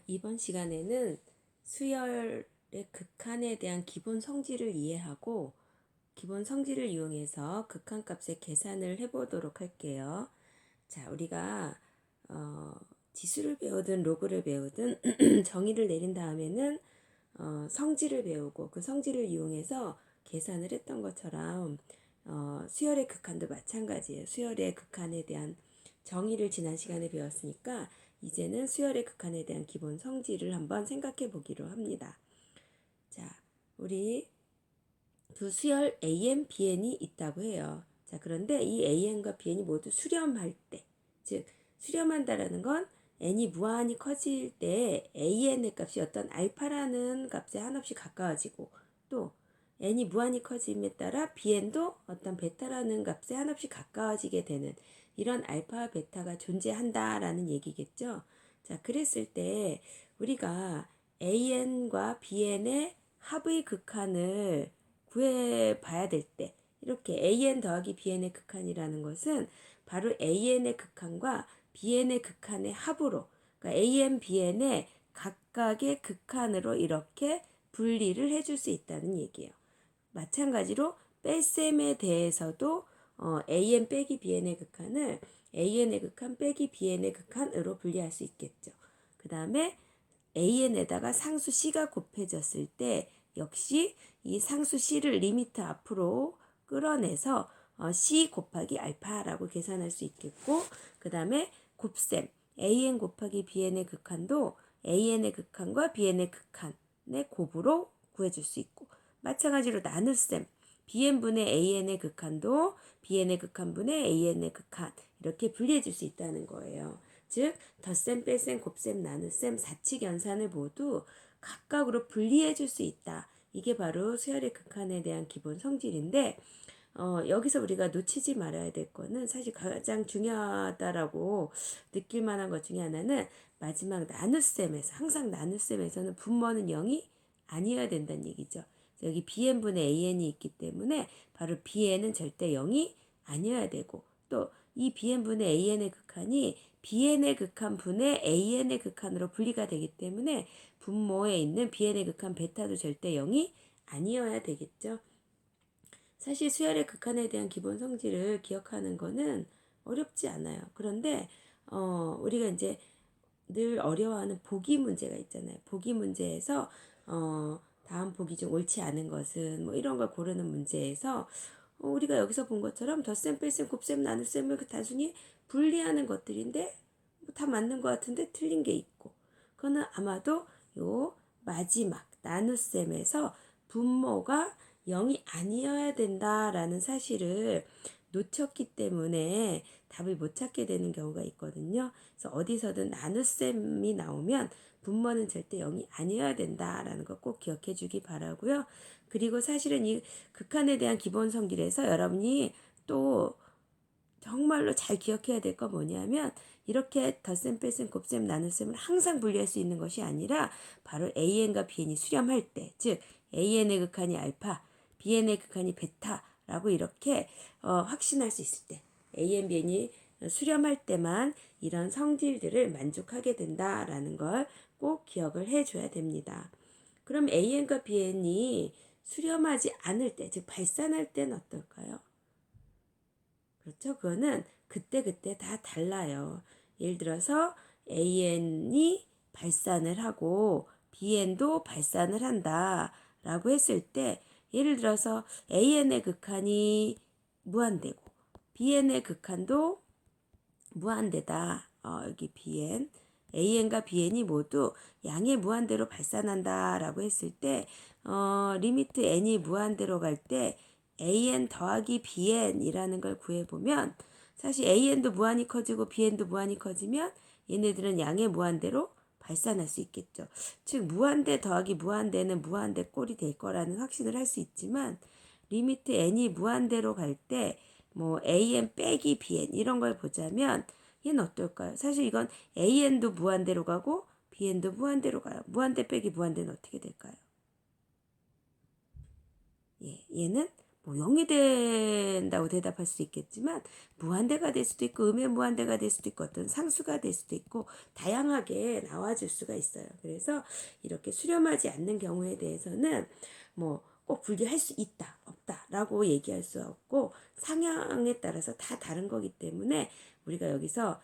이번 시간에는 수열의 극한에 대한 기본 성질을 이해하고 기본 성질을 이용해서 극한값의 계산을 해보도록 할게요. 자, 우리가 지수를 배우든 로그를 배우든 정의를 내린 다음에는 성질을 배우고 그 성질을 이용해서 계산을 했던 것처럼 수열의 극한도 마찬가지예요. 수열의 극한에 대한 정의를 지난 시간에 배웠으니까 이제는 수열의 극한에 대한 기본 성질을 한번 생각해 보기로 합니다. 자, 우리 두 수열 AN, BN이 있다고 해요. 자, 그런데 이 AN과 BN이 모두 수렴할 때, 즉 수렴한다라는 건 n이 무한히 커질 때 AN의 값이 어떤 알파라는 값에 한없이 가까워지고 또 n이 무한히 커짐에 따라 BN도 어떤 베타라는 값에 한없이 가까워지게 되는 이런 알파와 베타가 존재한다라는 얘기겠죠. 자, 그랬을 때 우리가 AN과 BN의 합의 극한을 구해봐야 될 때 이렇게 AN 더하기 BN의 극한이라는 것은 바로 AN의 극한과 BN의 극한의 합으로 그러니까 AN, BN의 각각의 극한으로 이렇게 분리를 해줄 수 있다는 얘기예요. 마찬가지로 뺄셈에 대해서도 AN 빼기 BN의 극한을 AN의 극한 빼기 BN의 극한으로 분리할 수 있겠죠. 그 다음에 AN에다가 상수 C가 곱해졌을 때 역시 이 상수 C를 리미트 앞으로 끌어내서 C 곱하기 알파라고 계산할 수 있겠고 그 다음에 곱셈 AN 곱하기 BN의 극한도 AN의 극한과 BN의 극한의 곱으로 구해줄 수 있고 마찬가지로 나눗셈 BN분의 AN의 극한도 BN의 극한분의 AN의 극한 이렇게 분리해 줄 수 있다는 거예요. 즉 덧셈, 뺄셈, 곱셈, 나눗셈, 사칙, 연산을 모두 각각으로 분리해 줄 수 있다. 이게 바로 수열의 극한에 대한 기본 성질인데 여기서 우리가 놓치지 말아야 될 거는 사실 가장 중요하다라고 느낄 만한 것 중에 하나는 마지막 나눗셈에서 항상 나눗셈에서는 분모는 0이 아니어야 된다는 얘기죠. 여기 bn분의 an이 있기 때문에 바로 bn은 절대 0이 아니어야 되고 또 이 bn분의 an의 극한이 bn의 극한 분의 an의 극한으로 분리가 되기 때문에 분모에 있는 bn의 극한 베타도 절대 0이 아니어야 되겠죠. 사실 수열의 극한에 대한 기본 성질을 기억하는 거는 어렵지 않아요. 그런데 우리가 이제 늘 어려워하는 보기 문제가 있잖아요. 보기 문제에서 다음 보기 중 옳지 않은 것은 뭐 이런 걸 고르는 문제에서 우리가 여기서 본 것처럼 덧셈, 뺄셈, 곱셈, 나눗셈을 단순히 분리하는 것들인데 뭐다 맞는 것 같은데 틀린 게 있고 그거는 아마도 요 마지막 나눗셈에서 분모가 0이 아니어야 된다라는 사실을 놓쳤기 때문에 답을 못 찾게 되는 경우가 있거든요. 그래서 어디서든 나눗셈이 나오면 분모는 절대 0이 아니어야 된다라는 거 꼭 기억해 주기 바라고요. 그리고 사실은 이 극한에 대한 기본 성질에서 여러분이 또 정말로 잘 기억해야 될 거 뭐냐면 이렇게 덧셈, 뺄셈, 곱셈, 나눗셈을 항상 분리할 수 있는 것이 아니라 바로 AN과 BN이 수렴할 때, 즉 AN의 극한이 알파, BN의 극한이 베타라고 이렇게 확신할 수 있을 때 AN, BN이 수렴할 때만 이런 성질들을 만족하게 된다라는 걸 꼭 기억을 해줘야 됩니다. 그럼 AN과 BN이 수렴하지 않을 때, 즉 발산할 때는 어떨까요? 그렇죠? 그거는 그때그때 다 달라요. 예를 들어서 AN이 발산을 하고 BN도 발산을 한다 라고 했을 때 예를 들어서 AN의 극한이 무한대고 BN의 극한도 무한대다. 여기 BN AN과 BN이 모두 양의 무한대로 발산한다 라고 했을 때 리미트 n이 무한대로 갈 때 AN 더하기 BN이라는 걸 구해보면 사실 AN도 무한히 커지고 BN도 무한히 커지면 얘네들은 양의 무한대로 발산할 수 있겠죠. 즉 무한대 더하기 무한대는 무한대 꼴이 될 거라는 확신을 할 수 있지만 리미트 n이 무한대로 갈 때 뭐 AN 빼기 BN 이런 걸 보자면 얘는 어떨까요? 사실 이건 AN도 무한대로 가고 BN도 무한대로 가요. 무한대 빼기 무한대는 어떻게 될까요? 얘는 뭐 0이 된다고 대답할 수 있겠지만 무한대가 될 수도 있고 음의 무한대가 될 수도 있고 어떤 상수가 될 수도 있고 다양하게 나와줄 수가 있어요. 그래서 이렇게 수렴하지 않는 경우에 대해서는 뭐 꼭 분리할 수 있다 없다라고 얘기할 수 없고 상향에 따라서 다 다른 거기 때문에 우리가 여기서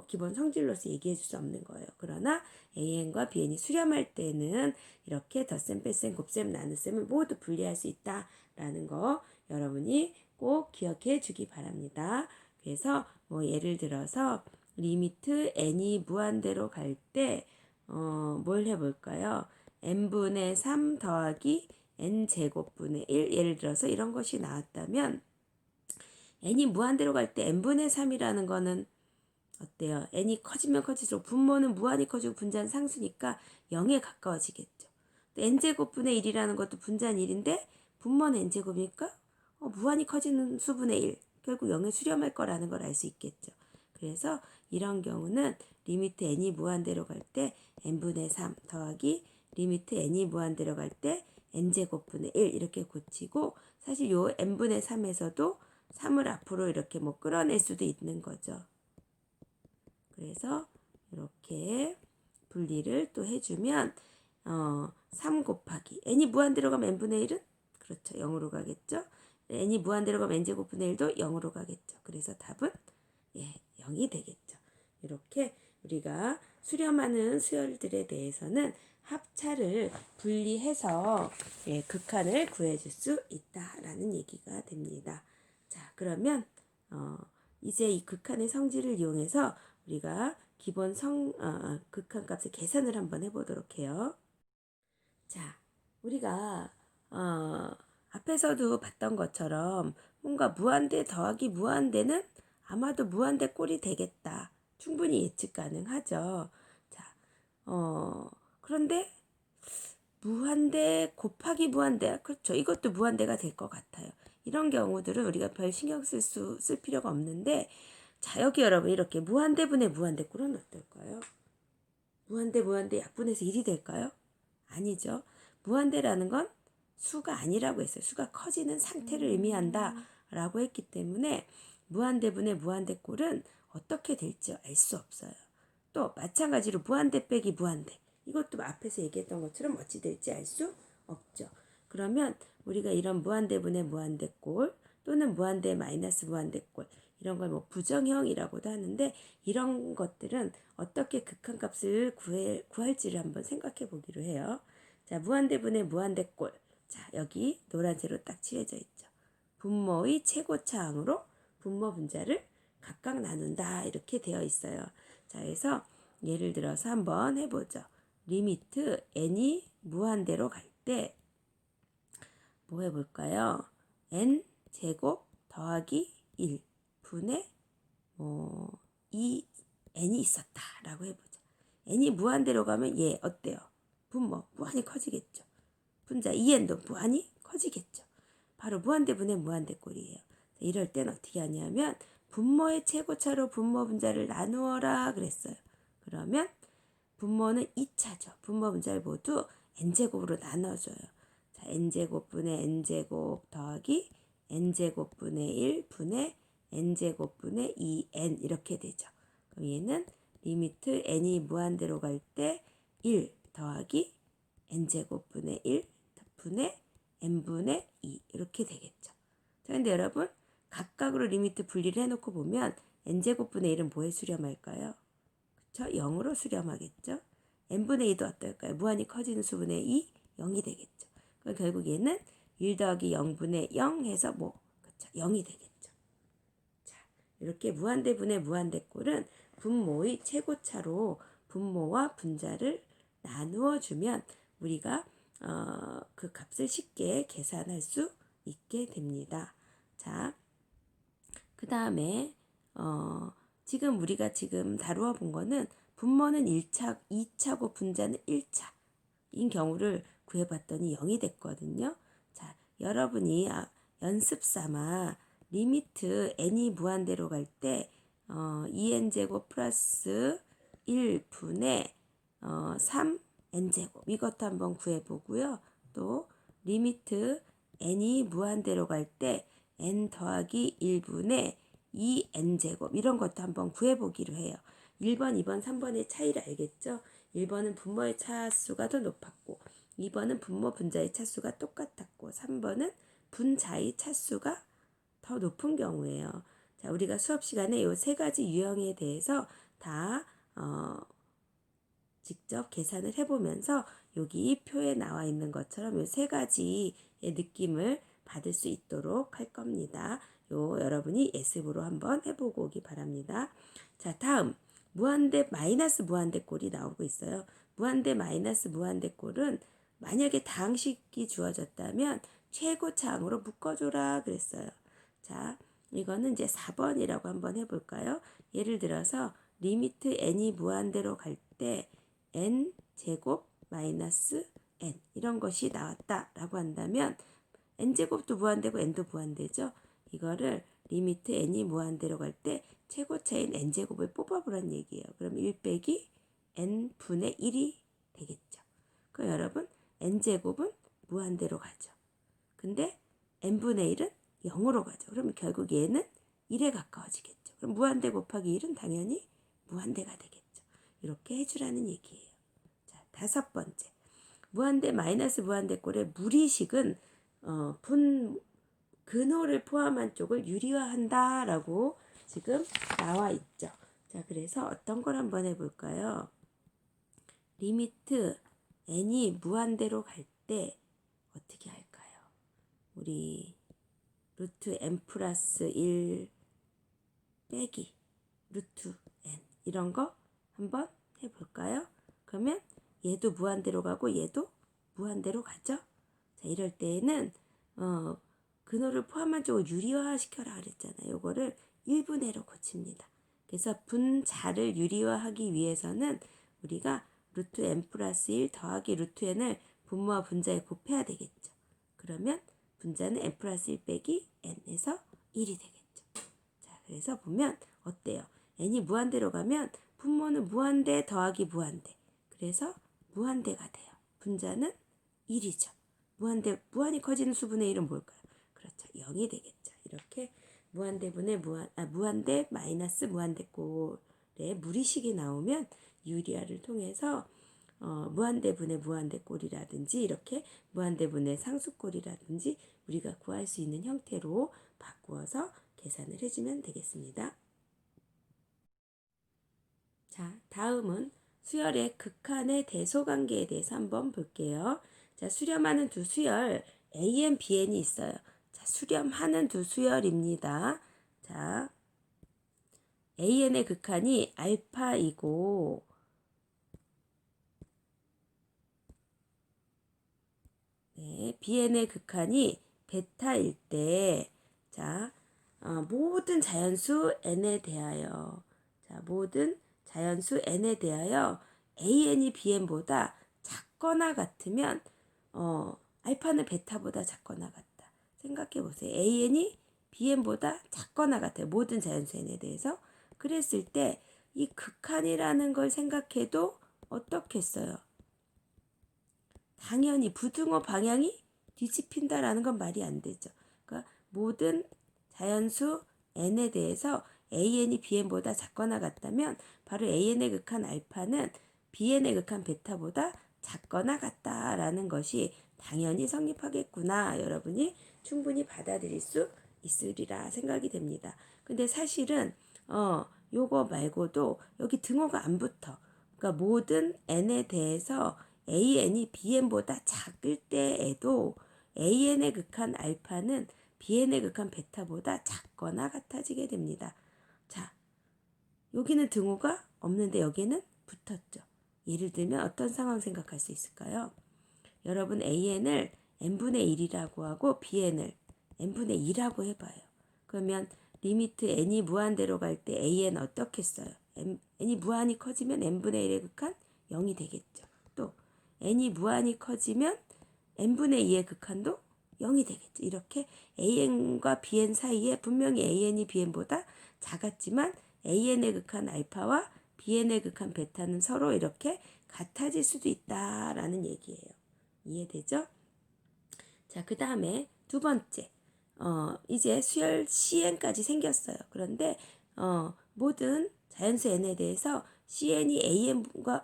기본 성질로서 얘기해 줄 수 없는 거예요. 그러나 AN과 BN이 수렴할 때는 이렇게 덧셈, 뺄셈, 곱셈, 나눗셈을 모두 분리할 수 있다라는 거 여러분이 꼭 기억해 주기 바랍니다. 그래서 뭐 예를 들어서 리미트 n이 무한대로 갈 때 뭘 해볼까요? n분의 3 더하기 n제곱분의 1 예를 들어서 이런 것이 나왔다면 n이 무한대로 갈 때 n분의 3이라는 거는 어때요? n이 커지면 커질수록 분모는 무한히 커지고 분자는 상수니까 0에 가까워지겠죠. 또 n제곱분의 1이라는 것도 분자는 1인데 분모는 n제곱이니까 무한히 커지는 수분의 1. 결국 0에 수렴할 거라는 걸 알 수 있겠죠. 그래서 이런 경우는 리미트 n이 무한대로 갈 때 n분의 3 더하기 리미트 n이 무한대로 갈 때 n제곱분의 1 이렇게 고치고 사실 요 n분의 3에서도 3을 앞으로 이렇게 뭐 끌어낼 수도 있는 거죠. 그래서 이렇게 분리를 또 해주면 3 곱하기 n이 무한대로 가면 n분의 1은 그렇죠. 0으로 가겠죠. n이 무한대로 가면 n제곱분의 1도 0으로 가겠죠. 그래서 답은 0이 되겠죠. 이렇게 우리가 수렴하는 수열들에 대해서는 합차를 분리해서 극한을 구해줄 수 있다라는 얘기가 됩니다. 자, 그러면 이제 이 극한의 성질을 이용해서 우리가 기본 극한값의 계산을 한번 해보도록 해요. 자, 우리가 앞에서도 봤던 것처럼 뭔가 무한대 더하기 무한대는 아마도 무한대 꼴이 되겠다. 충분히 예측 가능하죠. 자, 그런데 무한대 곱하기 무한대, 그렇죠. 이것도 무한대가 될 것 같아요. 이런 경우들은 우리가 별 신경 쓸 필요가 없는데, 자, 여기 여러분 이렇게 무한대분의 무한대꼴은 어떨까요? 무한대 약분해서 1이 될까요? 아니죠. 무한대라는 건 수가 아니라고 했어요. 수가 커지는 상태를 의미한다 라고 했기 때문에 무한대분의 무한대꼴은 어떻게 될지 알 수 없어요. 또 마찬가지로 무한대 빼기 무한대, 이것도 앞에서 얘기했던 것처럼 어찌 될지 알 수 없죠. 그러면 우리가 이런 무한대분의 무한대꼴 또는 무한대 마이너스 무한대꼴 이런 걸 뭐 부정형이라고도 하는데 이런 것들은 어떻게 극한값을 구할지를 한번 생각해 보기로 해요. 자, 무한대분의 무한대꼴. 자, 여기 노란색으로 딱 칠해져 있죠. 분모의 최고차항으로 분모 분자를 각각 나눈다 이렇게 되어 있어요. 자, 그래서 예를 들어서 한번 해보죠. 리미트 n이 무한대로 갈 때 뭐 해볼까요? n 제곱 더하기 1 분의 2 n이 있었다라고 해보자. n이 무한대로 가면 얘 어때요? 분모 무한히 커지겠죠. 분자 2n도 무한히 커지겠죠. 바로 무한대분의 무한대꼴이에요. 이럴 땐 어떻게 하냐면 분모의 최고차로 분모 분자를 나누어라 그랬어요. 그러면 분모는 2차죠. 분모 분자를 모두 n제곱으로 나눠줘요. 자, n제곱분의 n제곱 더하기 n제곱분의 1 분의 n제곱분의 2n 이렇게 되죠. 그럼 얘는 리미트 n이 무한대로 갈 때 1 더하기 n제곱분의 1 분의 n분의 2 이렇게 되겠죠. 자, 근데 여러분 각각으로 리미트 분리를 해놓고 보면 n제곱분의 1은 뭐에 수렴할까요? 그쵸? 0으로 수렴하겠죠. n분의 2도 어떨까요? 무한히 커지는 수분의 2, 0이 되겠죠. 그럼 결국 얘는 1 더하기 0분의 0 해서 그쵸? 0이 되겠죠. 자, 이렇게 무한대분의 무한대꼴은 분모의 최고차로 분모와 분자를 나누어 주면 우리가 그 값을 쉽게 계산할 수 있게 됩니다. 자, 그 다음에 지금 우리가 지금 다루어 본 거는 분모는 1차, 2차고 분자는 1차인 경우를 구해봤더니 0이 됐거든요. 자, 여러분이 연습 삼아 리미트 n이 무한대로 갈 때 2n제곱 플러스 1분의 3n제곱 이것도 한번 구해보고요. 또 리미트 n이 무한대로 갈 때 n 더하기 1분의 2n제곱 이런 것도 한번 구해보기로 해요. 1번, 2번, 3번의 차이를 알겠죠? 1번은 분모의 차수가 더 높았고 2번은 분모 분자의 차수가 똑같았고 3번은 분자의 차수가 더 높은 경우예요. 자, 우리가 수업 시간에 이 세 가지 유형에 대해서 다 직접 계산을 해보면서 여기 표에 나와 있는 것처럼 이 세 가지의 느낌을 받을 수 있도록 할 겁니다. 여러분이 예습으로 한번 해보고 오기 바랍니다. 자, 다음 무한대 마이너스 무한대꼴이 나오고 있어요. 무한대 마이너스 무한대꼴은 만약에 다항식이 주어졌다면 최고차항으로 묶어줘라 그랬어요. 자, 이거는 이제 4번이라고 한번 해볼까요? 예를 들어서 리미트 n이 무한대로 갈 때 n 제곱 마이너스 n 이런 것이 나왔다라고 한다면 n제곱도 무한대고 n도 무한대죠. 이거를 리미트 n이 무한대로 갈 때 최고차인 n제곱을 뽑아보란 얘기예요. 그럼 1 빼기 n분의 1이 되겠죠. 그럼 여러분 n제곱은 무한대로 가죠. 근데 n분의 1은 0으로 가죠. 그럼 결국 얘는 1에 가까워지겠죠. 그럼 무한대 곱하기 1은 당연히 무한대가 되겠죠. 이렇게 해주라는 얘기예요. 자, 다섯 번째. 무한대 마이너스 무한대꼴의 무리식은 근호를 포함한 쪽을 유리화한다라고 지금 나와 있죠. 자, 그래서 어떤 걸 한번 해볼까요? 리미트 n이 무한대로 갈 때 어떻게 할까요? 우리 루트 n 플러스 1 빼기 루트 n 이런 거 한번 해볼까요? 그러면 얘도 무한대로 가고 얘도 무한대로 가죠? 자, 이럴 때에는 근호를 포함한 쪽을 유리화 시켜라 그랬잖아요. 요거를 1분의로 고칩니다. 그래서 분자를 유리화하기 위해서는 우리가 루트 n 플러스 1 더하기 루트 n을 분모와 분자에 곱해야 되겠죠. 그러면 분자는 n 플러스 1 빼기 n에서 1이 되겠죠. 자, 그래서 보면 어때요? n이 무한대로 가면 분모는 무한대 더하기 무한대. 그래서 무한대가 돼요. 분자는 1이죠. 무한이 커지는 수분의 1은 뭘까요? 그렇죠. 0이 되겠죠. 이렇게 무한대 마이너스 무한대꼴의 무리식이 나오면 유리화를 통해서 무한대분의 무한대꼴이라든지 이렇게 무한대분의 상수꼴이라든지 우리가 구할 수 있는 형태로 바꾸어서 계산을 해주면 되겠습니다. 자, 다음은 수열의 극한의 대소관계에 대해서 한번 볼게요. 자, 수렴하는 두 수열 AN, BN이 있어요. 자, 수렴하는 두 수열입니다. 자, AN의 극한이 알파이고 BN의 극한이 베타일 때, 자, 모든 자연수 n에 대하여, 자, 모든 자연수 n에 대하여 AN이 BN보다 작거나 같으면, 알파는 베타보다 작거나 같다. 생각해 보세요. AN이 BN보다 작거나 같아요. 모든 자연수 n에 대해서. 그랬을 때, 이 극한이라는 걸 생각해도 어떻겠어요? 당연히 부등호 방향이 뒤집힌다라는 건 말이 안 되죠. 그러니까 모든 자연수 n에 대해서 an이 bn보다 작거나 같다면 바로 an의 극한 알파는 bn의 극한 베타보다 작거나 같다라는 것이 당연히 성립하겠구나 여러분이 충분히 받아들일 수 있으리라 생각이 됩니다. 근데 사실은 요거 말고도 여기 등호가 안 붙어. 그러니까 모든 n에 대해서 AN이 BN보다 작을 때에도 AN의 극한 알파는 BN의 극한 베타보다 작거나 같아지게 됩니다. 자, 여기는 등호가 없는데 여기는 붙었죠. 예를 들면 어떤 상황 생각할 수 있을까요? 여러분 AN을 n분의 1이라고 하고 BN을 n분의 2라고 해봐요. 그러면 리미트 n이 무한대로 갈 때 AN 어떻게 써요? n이 무한히 커지면 n분의 1의 극한 0이 되겠죠. 또 n이 무한히 커지면 n분의 2의 극한도 0이 되겠죠. 이렇게 an과 bn 사이에 분명히 an이 bn보다 작았지만 an의 극한 알파와 bn의 극한 베타는 서로 이렇게 같아질 수도 있다라는 얘기예요. 이해되죠? 자, 그 다음에 두 번째, 이제 수열 CN까지 생겼어요. 그런데 모든 자연수 n에 대해서 CN이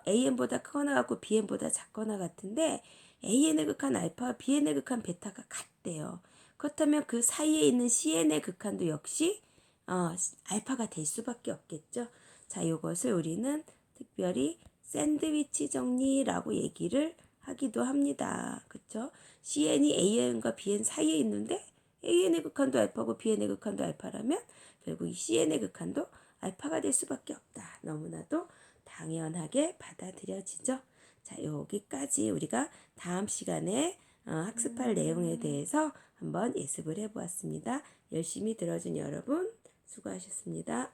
AN보다 크거나 같고 BN보다 작거나 같은데 AN의 극한 알파와 BN의 극한 베타가 같대요. 그렇다면 그 사이에 있는 CN의 극한도 역시 알파가 될 수밖에 없겠죠. 자, 이것을 우리는 특별히 샌드위치 정리라고 얘기를 하기도 합니다. 그쵸? CN이 AN과 BN 사이에 있는데 AN의 극한도 알파고 BN의 극한도 알파라면 결국 이 CN의 극한도 알파가 될 수밖에 없다. 너무나도 당연하게 받아들여지죠. 자, 여기까지 우리가 다음 시간에 학습할 내용에 대해서 한번 예습을 해보았습니다. 열심히 들어준 여러분 수고하셨습니다.